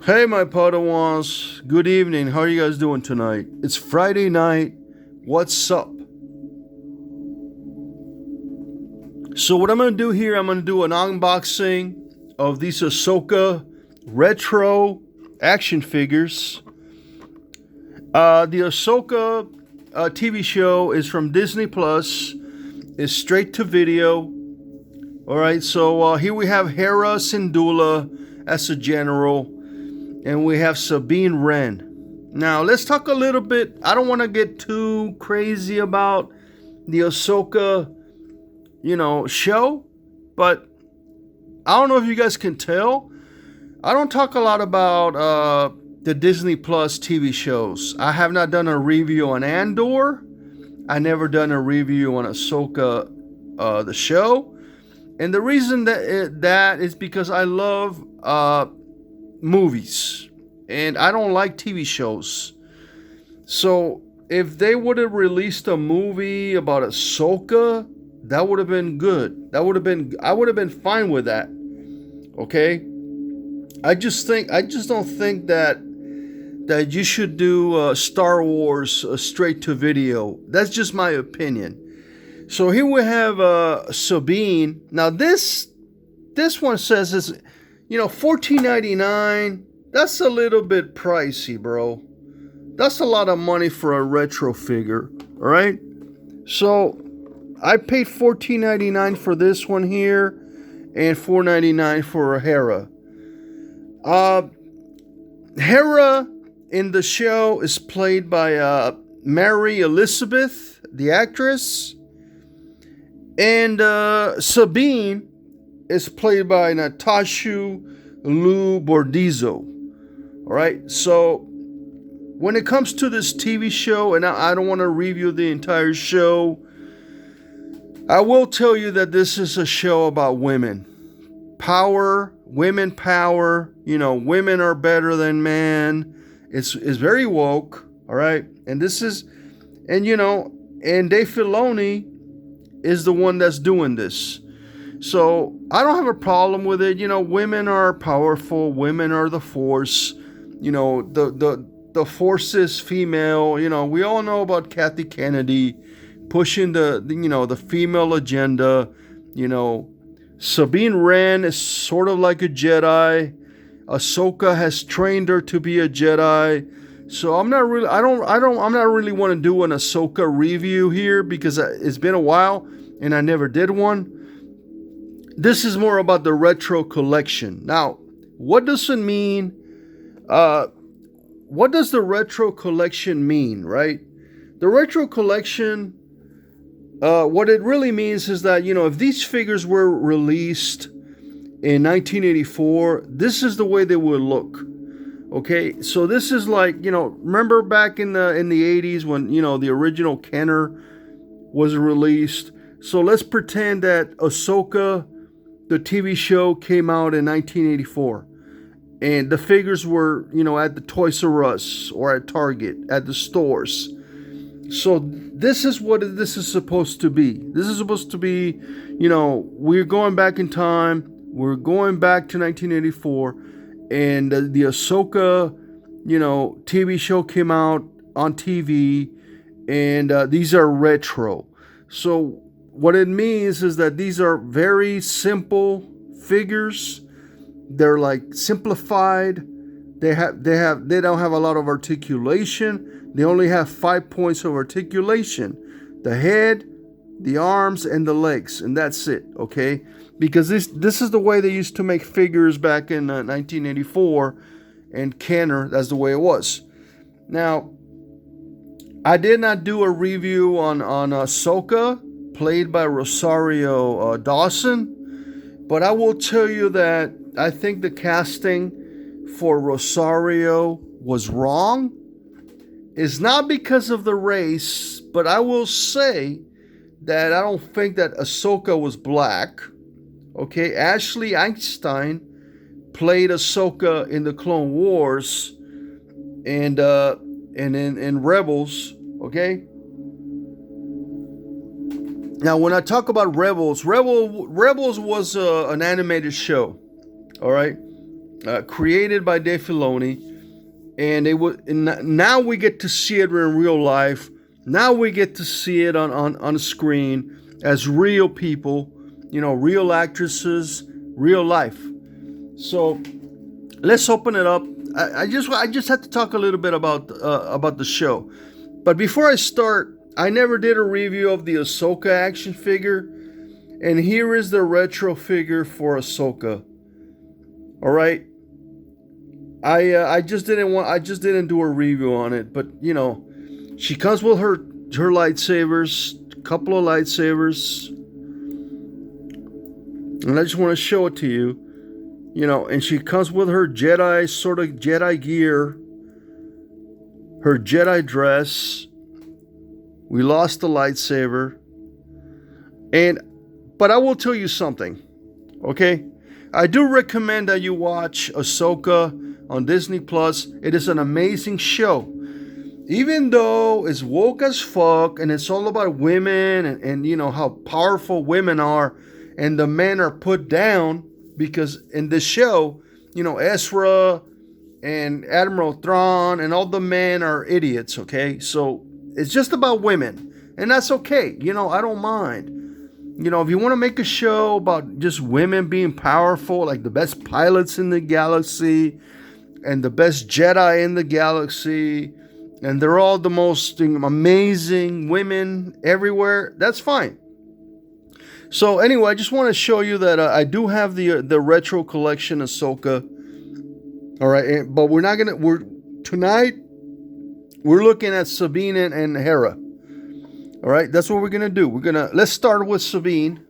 Hey, my Padawans. Good evening. How are you guys doing tonight? It's Friday night. What's up? So what I'm going to do here, I'm going to do an unboxing of these Ahsoka retro action figures. The Ahsoka TV show is from Disney Plus. It's straight to video. All right, so here we have Hera Syndulla as a general, and we have Sabine Wren. Now let's talk a little bit. I don't want to get too crazy about the Ahsoka, show, but I don't know if you guys can tell. I don't talk a lot about the Disney Plus TV shows. I have not done a review on Andor. I never done a review on Ahsoka, the show. And the reason that is because I love movies and I don't like TV shows. So if they would have released a movie about Ahsoka, that would have been good. I would have been fine with that. Okay? I just don't think that you should do Star Wars straight to video. That's just my opinion. So here we have Sabine. Now this one says it's $14.99. That's a little bit pricey, bro. That's a lot of money for a retro figure. All right. So I paid $14.99 for this one here, and $4.99 for a Hera. Hera in the show is played by Mary Elizabeth, the actress. And Sabine is played by Natasha Lou Bordizzo. All right. So when it comes to this TV show, and I don't want to review the entire show, I will tell you that this is a show about women. Power, women power. Women are better than men. It's very woke. All right. And Dave Filoni is the one that's doing this. So I don't have a problem with it. Women are powerful. Women are the force. The force is female. We all know about Kathy Kennedy pushing the female agenda. Sabine Wren is sort of like a Jedi. Ahsoka has trained her to be a Jedi. So I'm not really want to do an Ahsoka review here because it's been a while and I never did one. This is more about the retro collection. Now, what does it mean? What does the retro collection mean, right? The retro collection, what it really means is that, if these figures were released in 1984, this is the way they would look. Okay, so this is like, remember back in the 80s when, the original Kenner was released. So let's pretend that Ahsoka, the TV show, came out in 1984. And the figures were, at the Toys R Us or at Target, at the stores. So this is what this is supposed to be. This is supposed to be, we're going back in time. We're going back to 1984. And the Ahsoka, TV show came out on TV, and these are retro. So what it means is that these are very simple figures. They're like simplified. They don't have a lot of articulation. They only have 5 points of articulation: the head, the arms, and the legs, and that's it. Okay. Because this is the way they used to make figures back in 1984, and Kenner, that's the way it was. Now, I did not do a review on Ahsoka, played by Rosario Dawson, but I will tell you that I think the casting for Rosario was wrong. It's not because of the race, but I will say that I don't think that Ahsoka was black. Okay, Ashley Einstein played Ahsoka in the Clone Wars and in Rebels. Okay. Now, when I talk about Rebels was an animated show. All right, created by Dave Filoni, and now we get to see it in real life. Now we get to see it on a screen as real people, real actresses, real life. So let's open it up. I just had to talk a little bit about the show, but before I start, I never did a review of the Ahsoka action figure, and here is the retro figure for Ahsoka. All right, I just didn't do a review on it, but she comes with her lightsabers, a couple of lightsabers, and I just want to show it to you. And she comes with her Jedi gear, her Jedi dress. We lost the lightsaber. But I will tell you something, okay? I do recommend that you watch Ahsoka on Disney Plus. It is an amazing show. Even though it's woke as fuck and it's all about women and how powerful women are and the men are put down, because in this show, Ezra and Admiral Thrawn and all the men are idiots, okay? So it's just about women, and that's okay. I don't mind. If you want to make a show about just women being powerful, like the best pilots in the galaxy and the best Jedi in the galaxy, and they're all the most amazing women everywhere, that's fine. So anyway, I just want to show you that I do have the retro collection Ahsoka. All right, but tonight we're looking at Sabine and Hera. All right, that's what we're gonna do. Let's start with Sabine.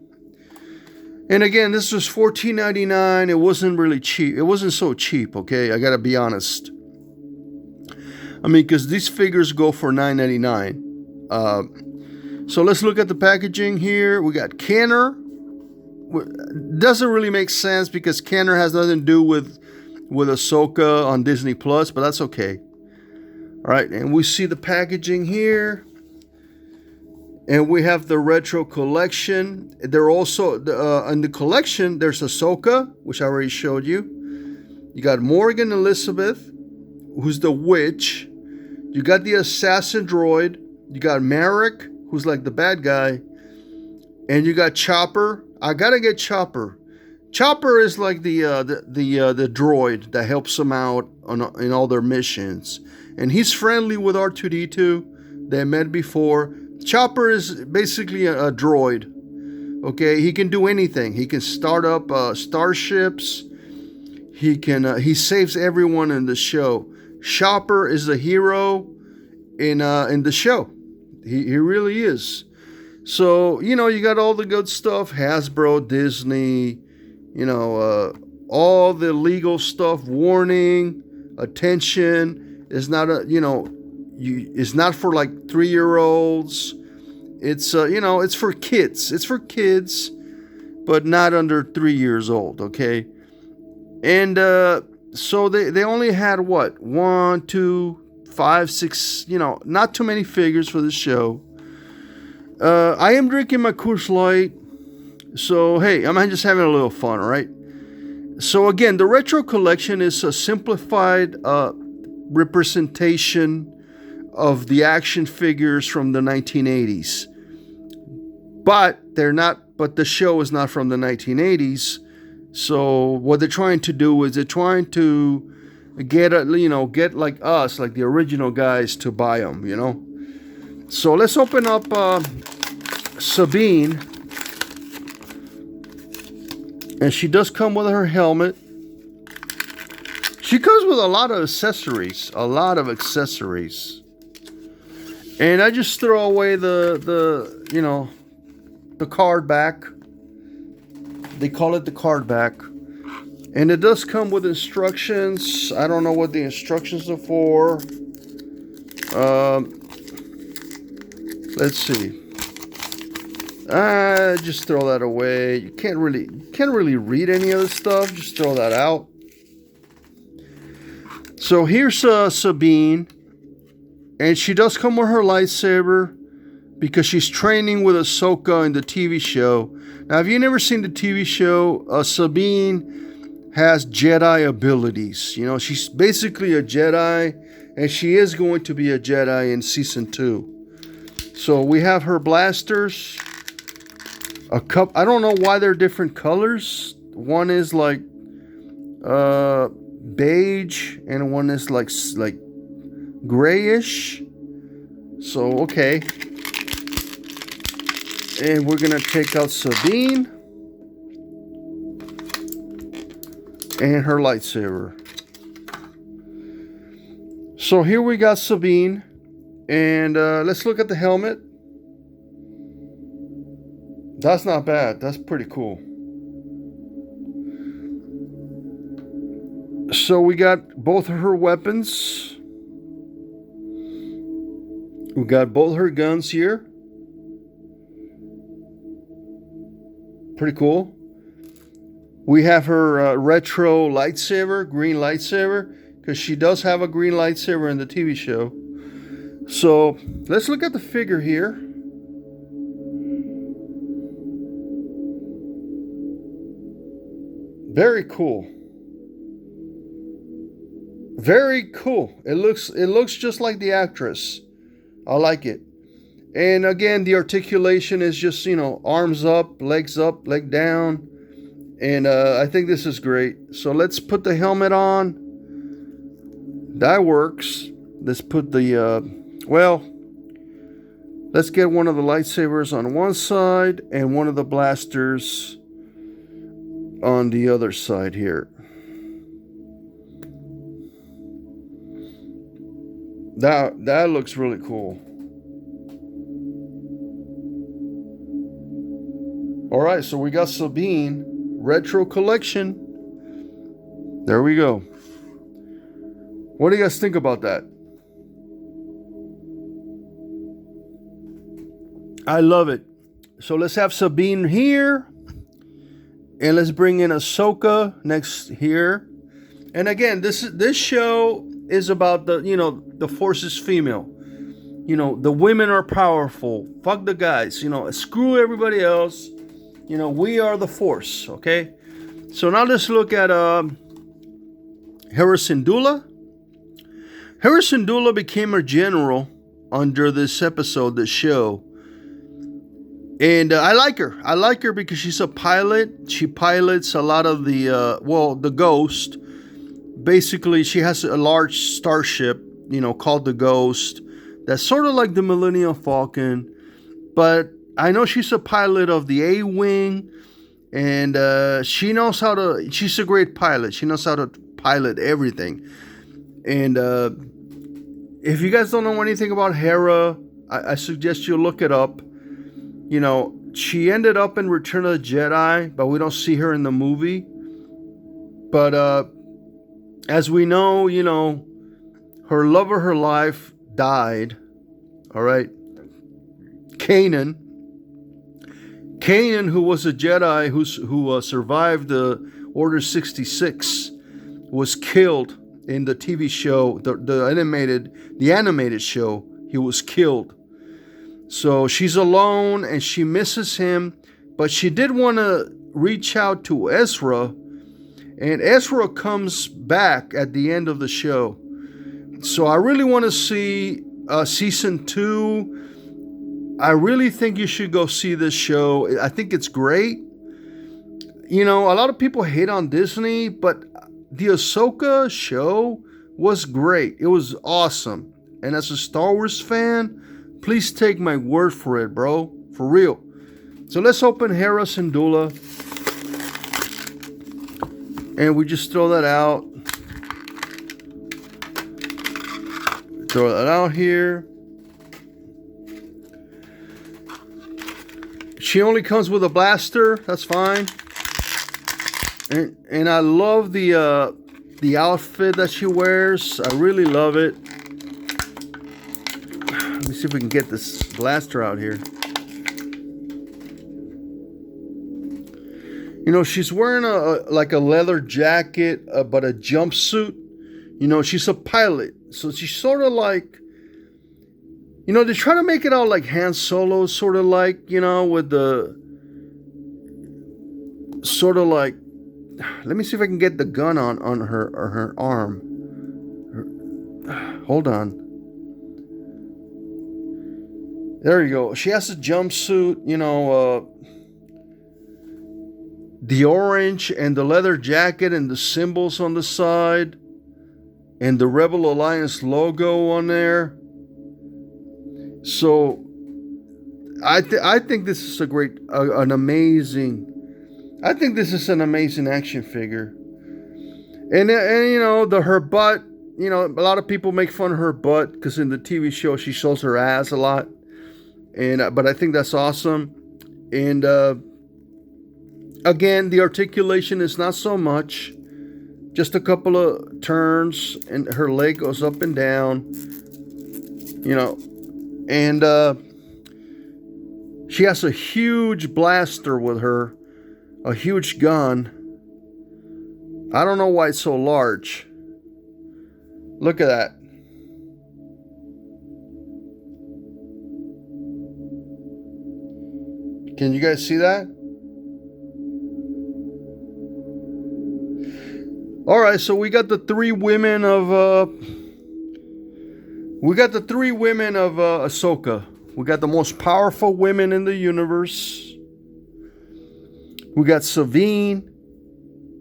And again, this was $14.99. It wasn't really cheap. It wasn't so cheap. Okay, I gotta be honest. I mean, because these figures go for $9.99. So let's look at the packaging here. We got Kenner. Doesn't really make sense because Kenner has nothing to do with Ahsoka on Disney Plus, but that's okay. All right, and we see the packaging here. And we have the retro collection. They're also, in the collection, there's Ahsoka, which I already showed you. You got Morgan Elizabeth, who's the witch. You got the assassin droid. You got Marek, who's like the bad guy, and you got Chopper. I gotta get Chopper. Chopper is like the droid that helps them out in all their missions, and he's friendly with R2D2. They met before. Chopper is basically a droid. Okay, he can do anything. He can start up starships. He saves everyone in the show. Chopper is the hero in the show. He really is. So, you got all the good stuff. Hasbro, Disney, all the legal stuff. Warning, attention. It's not it's not for like 3-year-olds. It's, it's for kids. It's for kids, but not under 3 years old, okay? And so they only had what? 1, 2, 5, 6, not too many figures for the show. I am drinking my Coors Light, so hey, I'm just having a little fun, all right? So again, the retro collection is a simplified representation of the action figures from the 1980s. But the show is not from the 1980s. So what they're trying to do is they're trying to get like us, like the original guys, to buy them, So let's open up Sabine. And she does come with her helmet. She comes with a lot of accessories. And I just throw away the card back. They call it the card back. And it does come with instructions. I don't know what the instructions are for. Let's see. Just throw that away. You can't really read any of this stuff. Just throw that out. So here's Sabine. And she does come with her lightsaber because she's training with Ahsoka in the TV show. Now, if you've never seen the TV show, Sabine has Jedi abilities. You know, she's basically a Jedi, and she is going to be a Jedi in season 2. So we have her blasters. I don't know why they're different colors. One is like beige, and one is like grayish. So okay. And we're gonna take out Sabine and her lightsaber. So here we got Sabine, and let's look at the helmet. That's not bad. That's pretty cool. So we got both of her weapons. We got both her guns here. Pretty cool. We have her retro lightsaber, green lightsaber, because she does have a green lightsaber in the TV show. So let's look at the figure here. Very cool. Very cool. It looks just like the actress. I like it. And again, the articulation is just, you know, arms up, leg down. And I think this is great. So let's put the helmet on. That works. Let's put the, let's get one of the lightsabers on one side and one of the blasters on the other side here. That looks really cool. All right, so we got Sabine Retro Collection. There we go. What do you guys think about that? I love it. So let's have Sabine here. And let's bring in Ahsoka next here. And again, this show is about the Force is female. You know, the women are powerful. Fuck the guys. You know, screw everybody else. You know, we are the Force, okay? So now let's look at Hera Syndulla. Hera Syndulla became a general under this episode, this show. And I like her. I like her because she's a pilot. She pilots a lot of the Ghost. Basically, she has a large starship, you know, called the Ghost. That's sort of like the Millennium Falcon. But I know she's a pilot of the A-Wing. And she's a great pilot. She knows how to pilot everything. And if you guys don't know anything about Hera, I suggest you look it up. You know, she ended up in Return of the Jedi, but we don't see her in the movie. But as we know, you know, her love of her life died. All right. Kanan, who was a Jedi who survived the Order 66, was killed in the TV show, the animated show. He was killed. So she's alone and she misses him, but she did want to reach out to Ezra, and Ezra comes back at the end of the show. So I really want to see season 2. I really think you should go see this show. I think it's great. You know, a lot of people hate on Disney, but the Ahsoka show was great. It was awesome. And as a Star Wars fan, please take my word for it, bro. For real. So let's open Hera Syndulla. And we just throw that out. Throw that out here. She only comes with a blaster. That's fine. And I love the outfit that she wears. I really love it. Let me see if we can get this blaster out here. You know, she's wearing a leather jacket, but a jumpsuit. You know, she's a pilot. So she's sort of like, you know, they try to make it out like Han Solo, sort of like, you know, with the, sort of like let me see if I can get the gun on her arm. Hold on. There you go. She has a jumpsuit, the orange and the leather jacket and the symbols on the side and the Rebel Alliance logo on there. So I think this is an amazing action figure. And her butt, a lot of people make fun of her butt because in the TV show she shows her ass a lot. But I think that's awesome. And again, the articulation is not so much. Just a couple of turns and her leg goes up and down. And she has a huge blaster with her. A huge gun. I don't know why it's so large. Look at that. Can you guys see that? All right, so we got the three women of Ahsoka. We got the most powerful women in the universe. We got Sabine.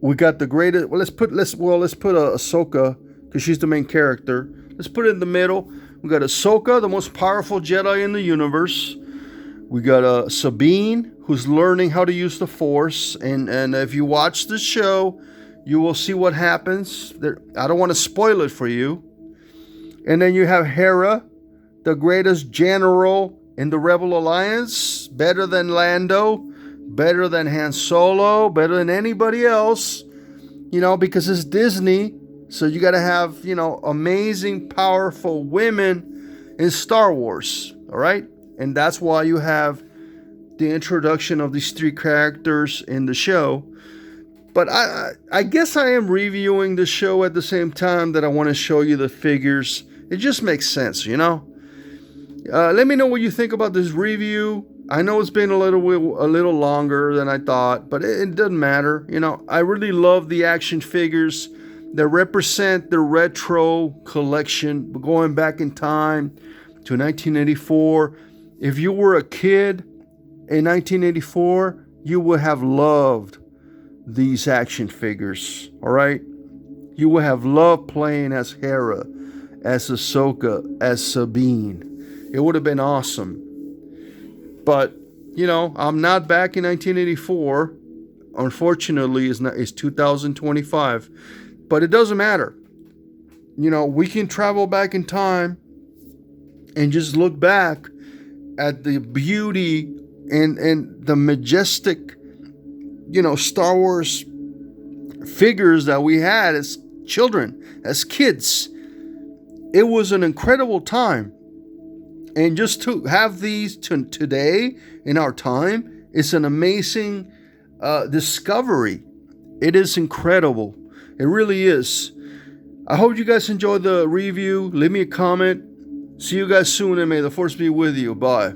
We got the greatest. Well, let's put Ahsoka because she's the main character. Let's put it in the middle. We got Ahsoka, the most powerful Jedi in the universe. We got Sabine, who's learning how to use the Force. And if you watch the show, you will see what happens. I don't want to spoil it for you. And then you have Hera, the greatest general in the Rebel Alliance. Better than Lando. Better than Han Solo. Better than anybody else. Because it's Disney. So you got to have, amazing, powerful women in Star Wars. All right? And that's why you have the introduction of these three characters in the show. But I guess I am reviewing the show at the same time that I want to show you the figures. It just makes sense, Let me know what you think about this review. I know it's been a little longer than I thought, but it doesn't matter. I really love the action figures that represent the retro collection, going back in time to 1984. If you were a kid in 1984, you would have loved these action figures, all right? You would have loved playing as Hera, as Ahsoka, as Sabine. It would have been awesome. But, I'm not back in 1984. Unfortunately, it's 2025. But it doesn't matter. We can travel back in time and just look back at the beauty and the majestic, Star Wars figures that we had as children, as kids. It was an incredible time. And just to have these today in our time is an amazing discovery. It is incredible. It really is. I hope you guys enjoyed the review. Leave me a comment. See you guys soon, and may the Force be with you. Bye.